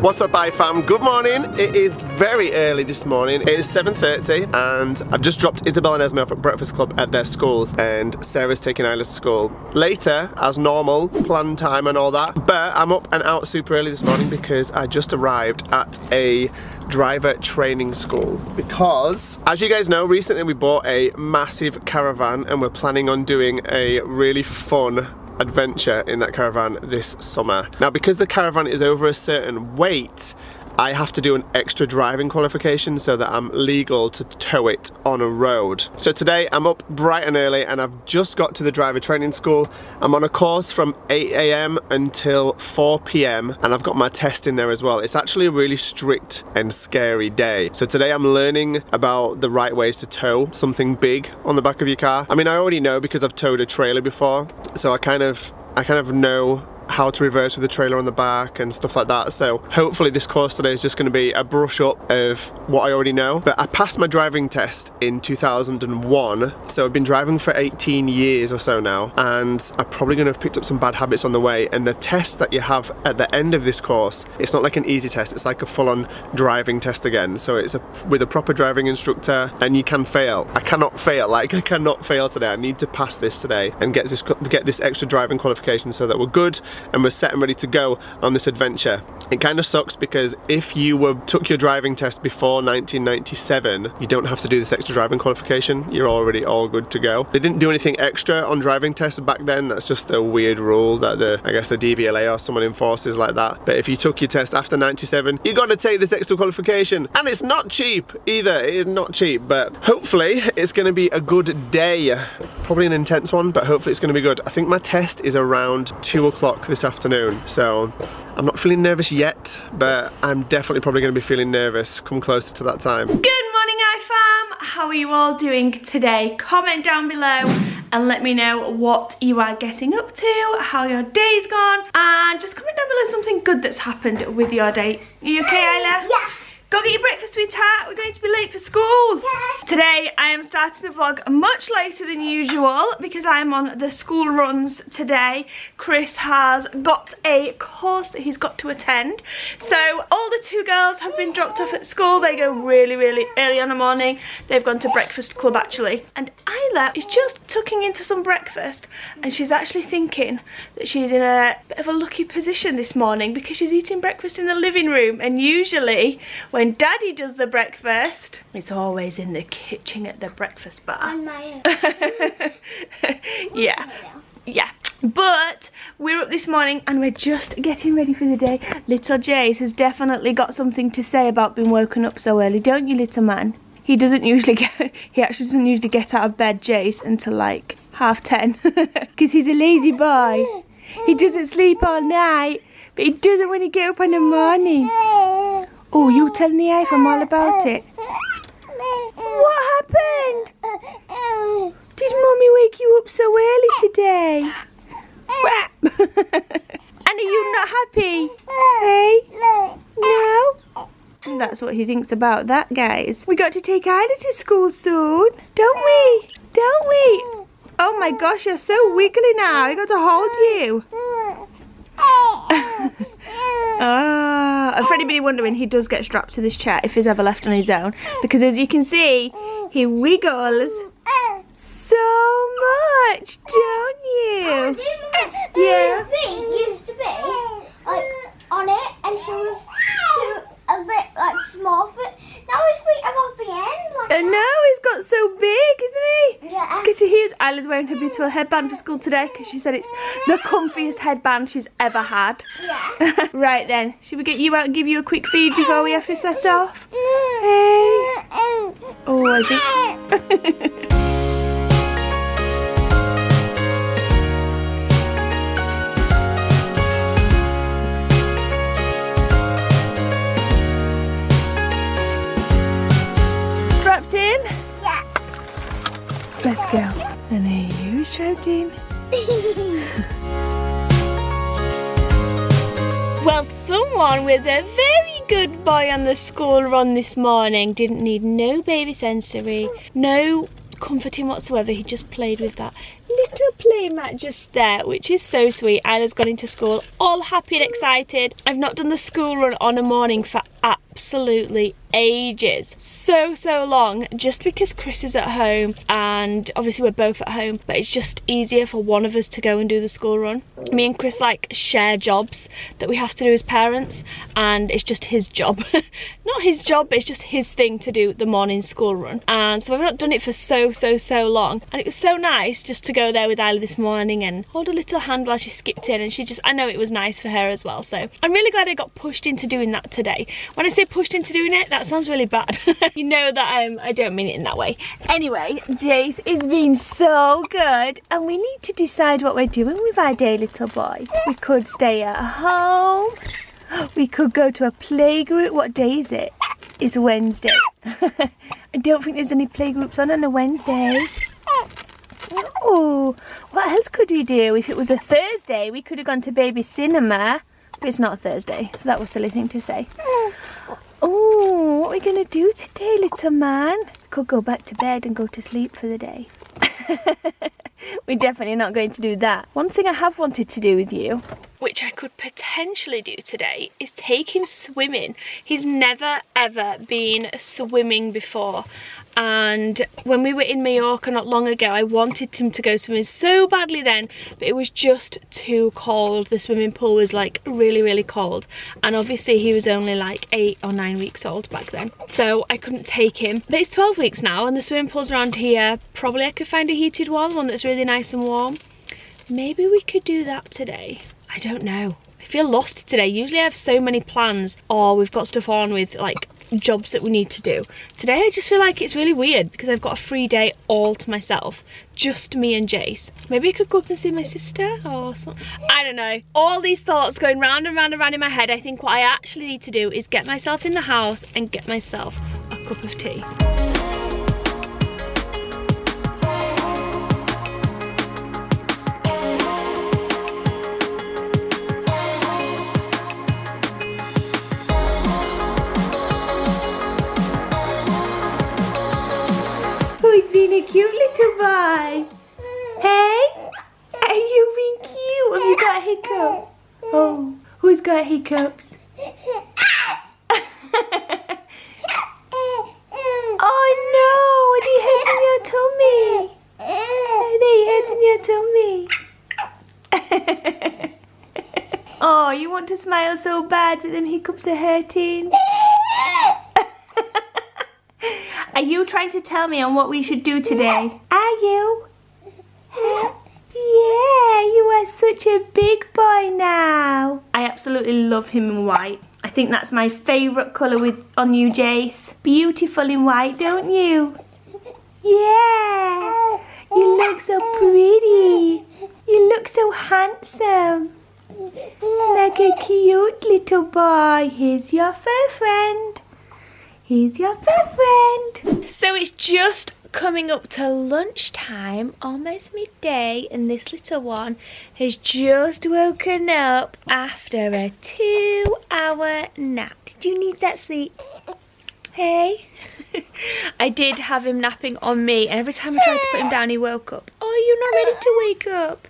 What's up, bye fam? Good morning. It is very early this morning. It is 7:30 and I've just dropped Isabel and Esme off at Breakfast Club at their schools, and Sarah's taking Isla to school later as normal, planned time and all that. But I'm up and out super early this morning because I just arrived at a driver training school, because as you guys know, recently we bought a massive caravan and we're planning on doing a really fun adventure in that caravan this summer. Now, because the caravan is over a certain weight, I have to do an extra driving qualification so that I'm legal to tow it on a road. So today I'm up bright and early and I've just got to the driver training school. I'm on a course from 8 AM until 4 PM and I've got my test in there as well. It's actually a really strict and scary day. So today I'm learning about the right ways to tow something big on the back of your car. I mean, I already know because I've towed a trailer before, so I kind of know how to reverse with the trailer on the back and stuff like that. So hopefully this course today is just going to be a brush up of what I already know. But I passed my driving test in 2001, so I've been driving for 18 years or so now, and I'm probably going to have picked up some bad habits on the way. And the test that you have at the end of this course, it's not like an easy test, it's like a full-on driving test again. So it's with a proper driving instructor, and you can fail. I cannot fail, I cannot fail today. I need to pass this today and get this extra driving qualification so that we're good and we're set and ready to go on this adventure. It kind of sucks because if you took your driving test before 1997, you don't have to do this extra driving qualification. You're already all good to go. They didn't do anything extra on driving tests back then. That's just a weird rule that I guess the DVLA or someone enforces like that. But if you took your test after 97, you got to take this extra qualification, and it's not cheap either. It is not cheap, but hopefully it's going to be a good day. Probably an intense one, but hopefully it's going to be good. I think my test is around 2 o'clock this afternoon, so I'm not feeling nervous yet, but I'm definitely probably going to be feeling nervous come closer to that time. Good morning, iFam. How are you all doing today? Comment down below and let me know what you are getting up to, how your day's gone, and just comment down below something good that's happened with your day. Are you okay, Isla? Yeah. Go get your breakfast, sweetheart. We're going to be late for school. Yeah. Today I am starting the vlog much later than usual because I'm on the school runs today. Chris has got a course that he's got to attend. So all the two girls have been dropped off at school. They go really, really early in the morning. They've gone to Breakfast Club actually. And Isla is just tucking into some breakfast, and she's actually thinking that she's in a bit of a lucky position this morning because she's eating breakfast in the living room, and usually when Daddy does the breakfast, it's always in the kitchen at the breakfast bar. On my own. Yeah. But we're up this morning and we're just getting ready for the day. Little Jase has definitely got something to say about being woken up so early, don't you, little man? He actually doesn't usually get out of bed, Jase, until like 10:30 because he's a lazy boy. He doesn't sleep all night, but he doesn't when he get up in the morning. Oh, you telling the iPhone all about it. What happened? Did Mummy wake you up so early today? And are you not happy? Hey? No? That's what he thinks about that, guys. We got to take Isla to school soon, don't we? Don't we? Oh my gosh, you're so wiggly now. I got to hold you. And for anybody wondering, he does get strapped to this chair if he's ever left on his own, because as you can see, he wiggles so much, don't you? Yeah. He used to be like on it, and he was a bit like small for it. Now his feet are off the end. Like I know, he's got so big, isn't he? Yeah. Because here's Isla's wearing her beautiful headband for school today because she said it's the comfiest headband she's ever had. Yeah. Right then, should we get you out and give you a quick feed before we have to set off? Hey. Oh, I think. Strapped in? Yeah. Let's go. And are you strapped in? Well, someone was a very good boy on the school run this morning. Didn't need no baby sensory, no comforting whatsoever. He just played with that little play mat just there, which is so sweet. Isla's gone into school all happy and excited. I've not done the school run on a morning for absolutely ages, so long, just because Chris is at home and obviously we're both at home, but it's just easier for one of us to go and do the school run. Me and Chris like share jobs that we have to do as parents, and it's just his job not his job, but it's just his thing to do the morning school run. And so I've not done it for so long, and it was so nice just to go there with Isla this morning and hold a little hand while she skipped in, and she just, I know it was nice for her as well. So I'm really glad I got pushed into doing that today. When I say pushed into doing it, that sounds really bad. You know that I don't mean it in that way. Anyway, Jase is being so good, and we need to decide what we're doing with our day, little boy. We could stay at home, we could go to a playgroup. What day is it? It's Wednesday. I don't think there's any playgroups on a Wednesday. Oh, what else could we do? If it was a Thursday, we could have gone to baby cinema. But it's not a Thursday, so that was a silly thing to say. Oh, what are we going to do today, little man? Could go back to bed and go to sleep for the day. We're definitely not going to do that. One thing I have wanted to do with you, which I could potentially do today, is take him swimming. He's never ever been swimming before, and when we were in Mallorca not long ago, I wanted him to go swimming so badly then, but it was just too cold. The swimming pool was like really cold, and obviously he was only like 8 or 9 weeks old back then, so I couldn't take him. But it's 12 weeks now, and the swimming pools around here, probably I could find a heated one that's really nice and warm. Maybe we could do that today. I don't know. I feel lost today. Usually I have so many plans, or we've got stuff on with like jobs that we need to do. Today I just feel like it's really weird because I've got a free day all to myself, just me and Jase. Maybe I could go up and see my sister or something. I don't know. All these thoughts going round and round and round in my head. I think what I actually need to do is get myself in the house and get myself a cup of tea. He's being a cute little boy. Hey? Are you being cute? Have you got hiccups? Oh, who's got hiccups? Oh no, are they hurting your tummy? Are they hurting your tummy? Oh, you want to smile so bad, but them hiccups are hurting. Are you trying to tell me on what we should do today? Are you? Yeah, you are such a big boy now. I absolutely love him in white. I think that's my favourite colour on you, Jase. Beautiful in white, don't you? Yeah. You look so pretty. You look so handsome. Like a cute little boy. Here's your fur friend. Here's your fur friend. So it's just coming up to lunchtime, almost midday, and this little one has just woken up after a 2-hour nap. Did you need that sleep? Hey? I did have him napping on me, and every time I tried to put him down he woke up. Oh, you're not ready to wake up.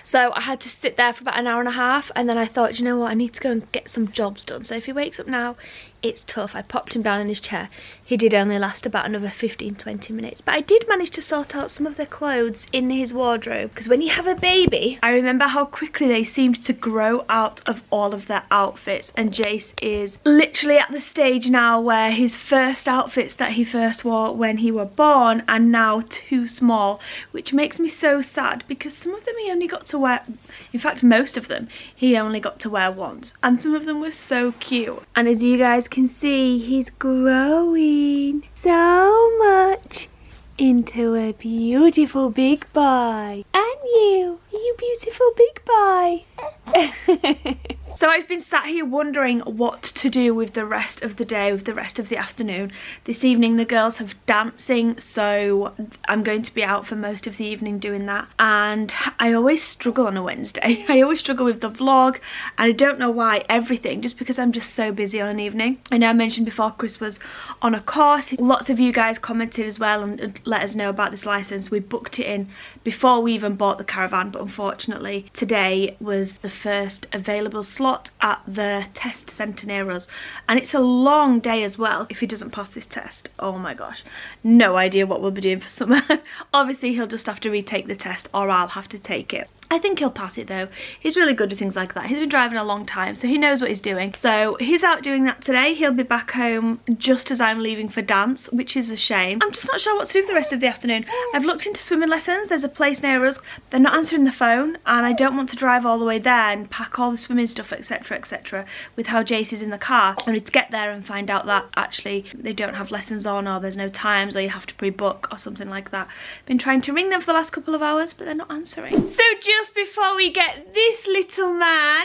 So I had to sit there for about an hour and a half, and then I thought, you know what, I need to go and get some jobs done. So if he wakes up now, it's tough. I popped him down in his chair. He did only last about another 15-20 minutes, but I did manage to sort out some of the clothes in his wardrobe, because when you have a baby, I remember how quickly they seemed to grow out of all of their outfits, and Jase is literally at the stage now where his first outfits that he first wore when he were born are now too small, which makes me so sad, because some of them he only got to wear, in fact most of them he only got to wear once, and some of them were so cute. And as you guys can see, he's growing so much into a beautiful big boy. And you beautiful big boy. So I've been sat here wondering what to do with the rest of the day, with the rest of the afternoon. This evening the girls have dancing, so I'm going to be out for most of the evening doing that. And I always struggle on a Wednesday. I always struggle with the vlog, and I don't know why, everything, just because I'm just so busy on an evening. I know I mentioned before Chris was on a course. Lots of you guys commented as well and let us know about this license. We booked it in before we even bought the caravan, but unfortunately today was the first available slot at the test centre near us, and it's a long day as well. If he doesn't pass this test, oh my gosh, no idea what we'll be doing for summer. Obviously he'll just have to retake the test, or I'll have to take it. I think he'll pass it though. He's really good with things like that. He's been driving a long time, so he knows what he's doing. So he's out doing that today. He'll be back home just as I'm leaving for dance, which is a shame. I'm just not sure what to do for the rest of the afternoon. I've looked into swimming lessons. There's a place near us. They're not answering the phone, and I don't want to drive all the way there and pack all the swimming stuff, etc, etc, with how Jase is in the car. I need to get there and find out that actually they don't have lessons on, or there's no times, or you have to pre-book or something like that. Been trying to ring them for the last couple of hours, but they're not answering. So just before we get this little man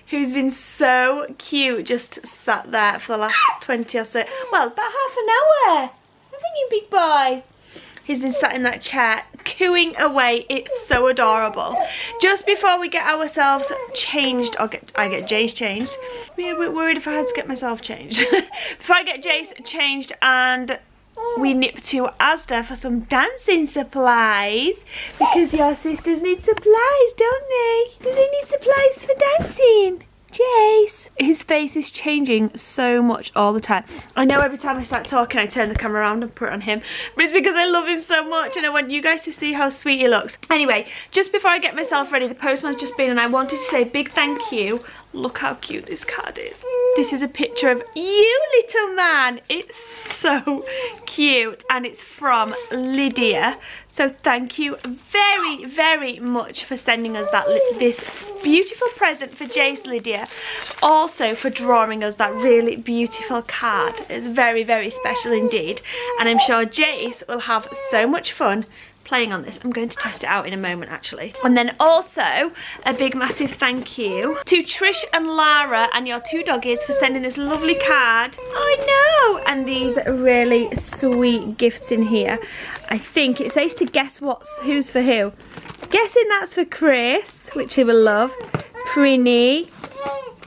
who's been so cute, just sat there for the last 20 or so, well, about half an hour, haven't you, big boy? He's been sat in that chair cooing away. It's so adorable. Just before we get ourselves changed, or I get Jase changed. I'd be a bit worried if I had to get myself changed. Before I get Jase changed and we nip to Asda for some dancing supplies, because your sisters need supplies, don't they? Do they need supplies for dancing? Jase. His face is changing so much all the time. I know every time I start talking I turn the camera around and put it on him, but it's because I love him so much and I want you guys to see how sweet he looks. Anyway, just before I get myself ready, the postman's just been and I wanted to say a big thank you. Look how cute this card is. This is a picture of you, little man. It's so cute, and it's from Lydia. So thank you very, very much for sending us this beautiful present for Jase, Lydia. Also for drawing us that really beautiful card. It's very, very special indeed. And I'm sure Jase will have so much fun playing on this. I'm going to test it out in a moment actually. And then also a big massive thank you to Trish and Lara and your two doggies for sending this lovely card. I know! And these really sweet gifts in here. I think it says to guess who's for who. Guessing that's for Chris, which he will love. Prinny.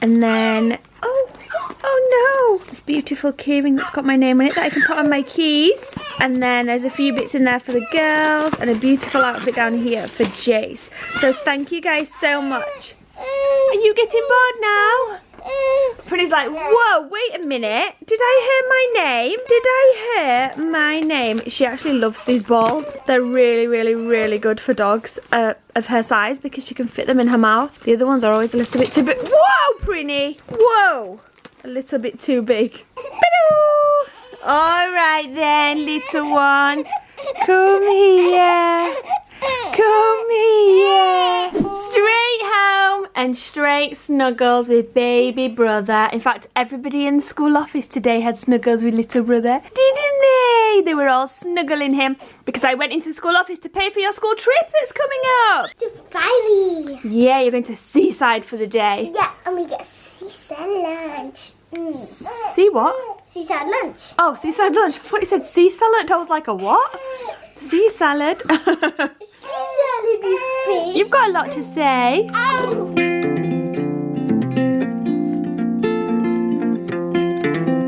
And then, oh no, this beautiful keyring that's got my name on it that I can put on my keys. And then there's a few bits in there for the girls and a beautiful outfit down here for Jase. So thank you guys so much. Are you getting bored now? Prinny's like, whoa, wait a minute. Did I hear my name? Did I hear my name? She actually loves these balls. They're really, really, really good for dogs of her size because she can fit them in her mouth. The other ones are always a little bit too big. Whoa, Prinny. Whoa. A little bit too big. All right then, little one. Come here. Come here. Straight home and straight snuggles with baby brother. In fact, everybody in the school office today had snuggles with little brother, didn't they? They were all snuggling him because I went into the school office to pay for your school trip that's coming up. To Bali. Yeah, you're going to Seaside for the day. Yeah, and we get seaside lunch. See what? Seaside lunch. Oh, seaside lunch. I thought you said sea salad. I was like, a what? Sea salad. Seaside fish. You've got a lot to say.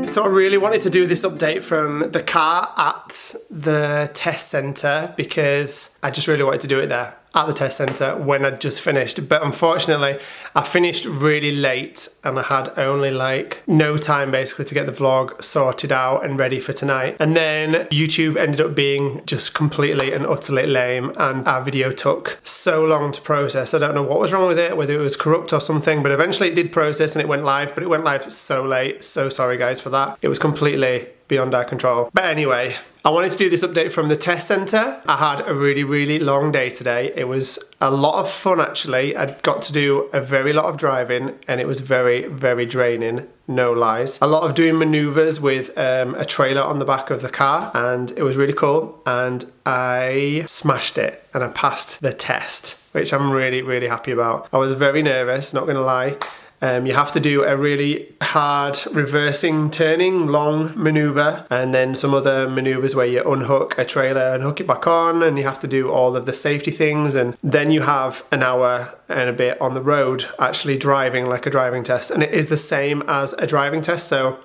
So I really wanted to do this update from the car at the test centre because I just really wanted to do it there at the test centre when I'd just finished. But unfortunately, I finished really late and I had only like no time basically to get the vlog sorted out and ready for tonight. And then YouTube ended up being just completely and utterly lame and our video took so long to process. I don't know what was wrong with it, whether it was corrupt or something, but eventually it did process and it went live, but it went live so late. So sorry guys for that. It was completely beyond our control. But anyway, I wanted to do this update from the test centre. I had a really, really long day today. It was a lot of fun actually. I got to do a very lot of driving and it was very, very draining, no lies. A lot of doing manoeuvres with a trailer on the back of the car and it was really cool and I smashed it and I passed the test. which I'm really, really happy about. I was very nervous, not gonna lie. You have to do a really hard reversing, turning, long manoeuvre, and then some other manoeuvres where you unhook a trailer and hook it back on, and you have to do all of the safety things, and then you have an hour and a bit on the road actually driving like a driving test, and it is the same as a driving test. So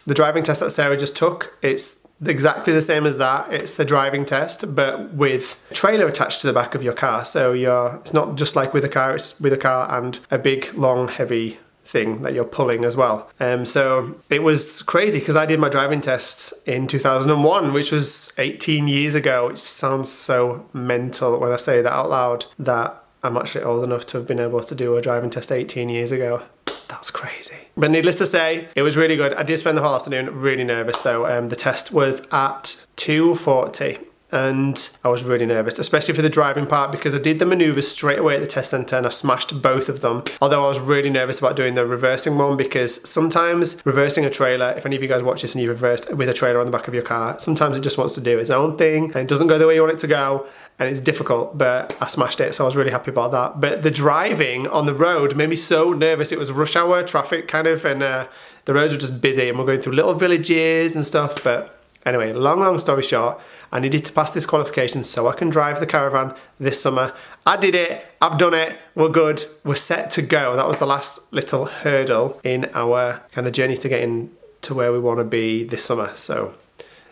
the driving test that Sarah just took, it's exactly the same as that. It's a driving test, but with a trailer attached to the back of your car. So it's not just like with a car, it's with a car and a big, long, heavy thing that you're pulling as well. So it was crazy because I did my driving tests in 2001, which was 18 years ago, which sounds so mental when I say that out loud, that I'm actually old enough to have been able to do a driving test 18 years ago. That's crazy. But needless to say, it was really good. I did spend the whole afternoon really nervous though. The test was at 2:40. And I was really nervous, especially for the driving part, because I did the manoeuvres straight away at the test centre and I smashed both of them. Although I was really nervous about doing the reversing one, because sometimes reversing a trailer, if any of you guys watch this and you've reversed with a trailer on the back of your car, sometimes it just wants to do its own thing and it doesn't go the way you want it to go, and it's difficult, but I smashed it, so I was really happy about that. But the driving on the road made me so nervous. It was rush hour traffic kind of, and the roads were just busy and we're going through little villages and stuff. But anyway, long story short, I needed to pass this qualification so I can drive the caravan this summer. I did it, I've done it, we're good, we're set to go. That was the last little hurdle in our kind of journey to getting to where we want to be this summer. So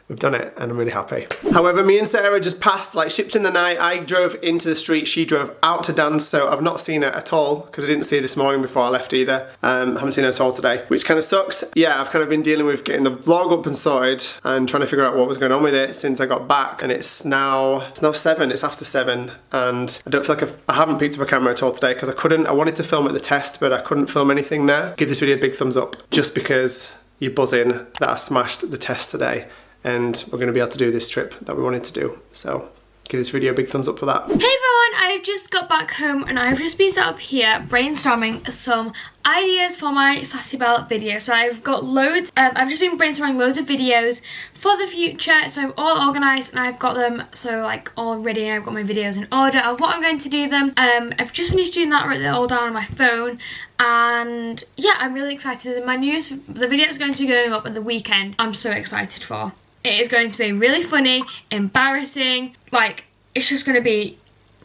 we've done it and I'm really happy. However, me and Sarah just passed like ships in the night. I drove into the street, she drove out to dance, so I've not seen her at all because I didn't see her this morning before I left either. Haven't seen her at all today, which kind of sucks. Yeah, I've kind of been dealing with getting the vlog up and sorted and trying to figure out what was going on with it since I got back, and it's now 7, it's after 7, and I don't feel like I haven't picked up a camera at all today because I wanted to film at the test, but I couldn't film anything there. Give this video a big thumbs up just because you're buzzing that I smashed the test today. And we're going to be able to do this trip that we wanted to do. So give this video a big thumbs up for that. Hey everyone, I've just got back home and I've just been sat up here brainstorming some ideas for my Sassy Belle video. So I've got loads, I've just been brainstorming loads of videos for the future. So I'm all organised and I've got them so like all ready. I've got my videos in order of what I'm going to do them. I've just finished doing that, written it all down on my phone. And yeah, I'm really excited. The video is going to be going up at the weekend. I'm so excited for. It is going to be really funny, embarrassing, like it's just going to be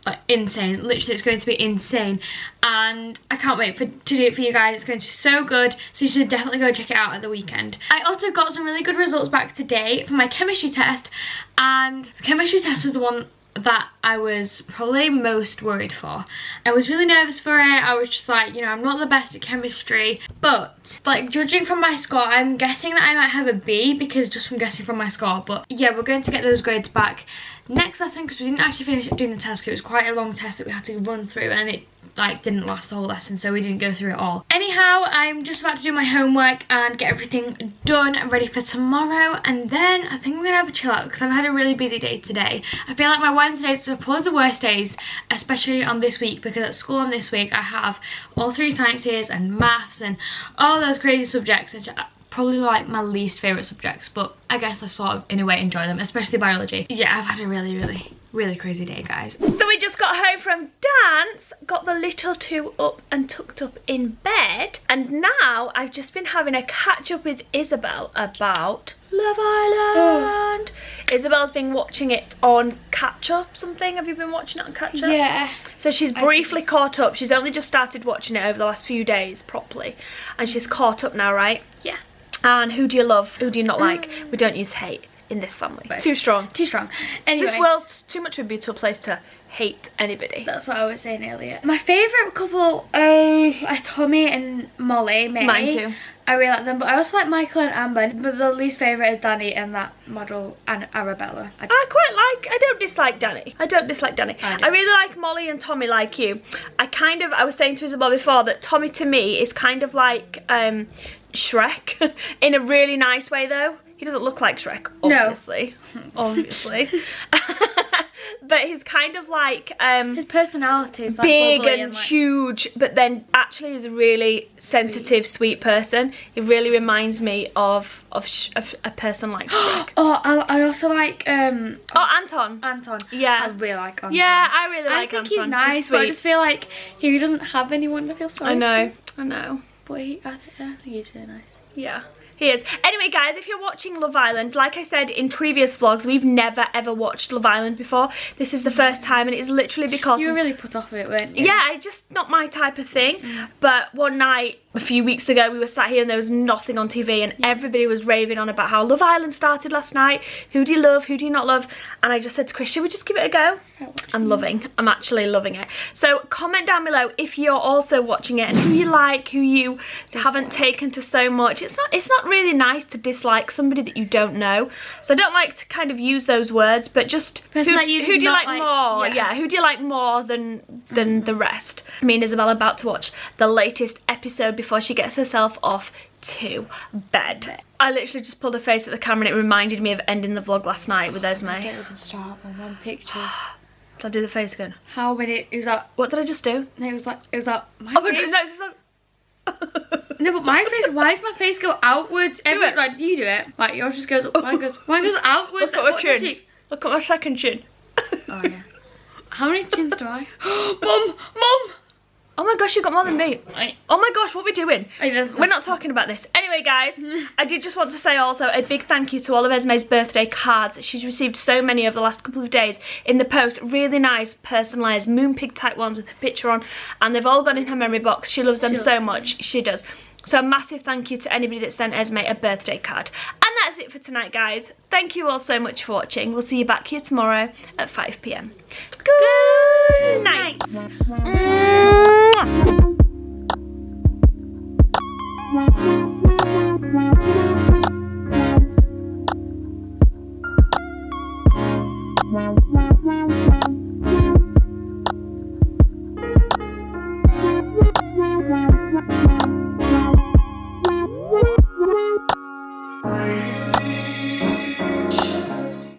like insane. Literally, it's going to be insane, and I can't wait to do it for you guys. It's going to be so good, so you should definitely go check it out at the weekend. I also got some really good results back today for my chemistry test, and the chemistry test was the one that I was probably most worried for. I was really nervous for it. I was just like, you know, I'm not the best at chemistry, but like judging from my score, I'm guessing that I might have a B, because just from guessing from my score. But yeah, we're going to get those grades back next lesson because we didn't actually finish doing the test. It was quite a long test that we had to run through, and it like didn't last the whole lesson, so we didn't go through it all. Anyhow, I'm just about to do my homework and get everything done and ready for tomorrow, and then I think we're gonna have a chill out because I've had a really busy day today. I feel like my Wednesdays are probably the worst days, especially on this week, because at school on this week I have all 3 sciences and maths and all those crazy subjects, which are probably like my least favourite subjects, but I guess I sort of in a way enjoy them, especially biology. Yeah, I've had a really crazy day, guys. So we just got home from dance, got the little two up and tucked up in bed, and now I've just been having a catch up with Isabel about Love Island. Isabel's been watching it on Catch Up something. Have you been watching it on Catch Up? Yeah. So she's briefly caught up. She's only just started watching it over the last few days properly, and she's caught up now, right? Yeah. And who do you love? Who do you not like? We don't use hate in this family. It's too strong. Too strong. Anyway. This world's too much of a beautiful place to hate anybody. That's what I was saying earlier. My favourite couple are Tommy and Molly. Maybe. Mine too. I really like them, but I also like Michael and Amber. But the least favourite is Danny and that model and Arabella. I don't dislike Danny. I really like Molly and Tommy, like you. I was saying to Isabel before that Tommy to me is kind of like Shrek in a really nice way though. He doesn't look like Shrek, obviously. No. Obviously. but he's kind of like his personality is like big bubbly and like... huge, but then actually is a really sensitive, sweet person. He really reminds me of a person like Shrek. Oh, I also like Anton. Anton. Yeah, I really like Anton. yeah, I really like Anton. I think Anton. he's nice, but I just feel like he doesn't have anyone to feel sorry for. I know. But I think he's really nice. Yeah, he is. Anyway, guys, if you're watching Love Island, like I said in previous vlogs, we've never ever watched Love Island before. This is the first time, and it's literally because you were really put off of it, weren't you? Yeah, it's just not my type of thing. But one night a few weeks ago, we were sat here and there was nothing on TV, and everybody was raving on about how Love Island started last night. Who do you love? Who do you not love? And I just said to Chris, should we just give it a go? I'm actually loving it. So comment down below if you're also watching it and who you like, who you haven't taken to so much. It's not really nice to dislike somebody that you don't know. So I don't like to kind of use those words, but just who do you like more? Yeah, who do you like more than the rest? Me and Isabel are about to watch the latest episode before she gets herself off to bed. I literally just pulled a face at the camera and it reminded me of ending the vlog last night with Esme. I don't even start my one pictures. Did I do the face again? How many? It was like, What did I just do? it was like my Oh my face. god, no, it's No, but my face. Why does my face go outwards? it. Like you do it. Like yours just goes. Mine goes outwards. Look at my What's your chin. cheek? Look at my second chin. Oh yeah. How many chins do I? Mum. Oh my gosh, you got more than me. Oh my gosh, what are we doing? That's We're not talking about this. Anyway, guys, I did just want to say also a big thank you to all of Esme's birthday cards. She's received so many over the last couple of days in the post. Really nice, personalised, Moonpig type ones with a picture on. And they've all gone in her memory box. She loves them so much. She does. So a massive thank you to anybody that sent Esme a birthday card. And that's it for tonight, guys. Thank you all so much for watching. We'll see you back here tomorrow at 5 PM. Good night.